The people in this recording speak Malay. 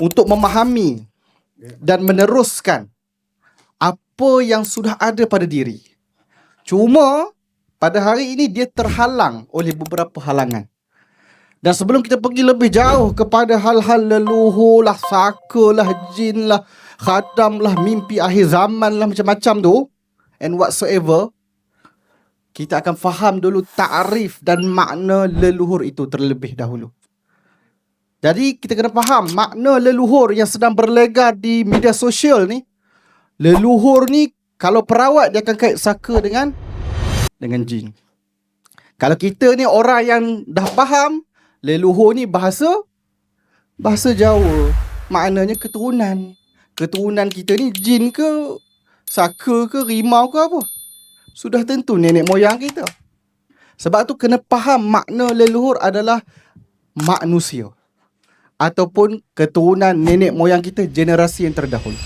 untuk memahami dan meneruskan apa yang sudah ada pada diri. Cuma pada hari ini dia terhalang oleh beberapa halangan. Dan sebelum kita pergi lebih jauh kepada hal-hal leluhur lah, saka lah, jin lah, khatam lah, mimpi akhir zaman lah, macam-macam tu, and whatsoever, kita akan faham dulu takrif dan makna leluhur itu terlebih dahulu. Jadi kita kena faham makna leluhur yang sedang berlegar di media sosial ni. Leluhur ni kalau perawat dia akan kait saka dengan jin. Kalau kita ni orang yang dah faham, leluhur ni bahasa Jawa. Maknanya keturunan. Keturunan kita ni jin ke, saka ke, rimau ke apa. Sudah tentu nenek moyang kita. Sebab tu kena faham makna leluhur adalah manusia ataupun keturunan nenek moyang kita generasi yang terdahulu.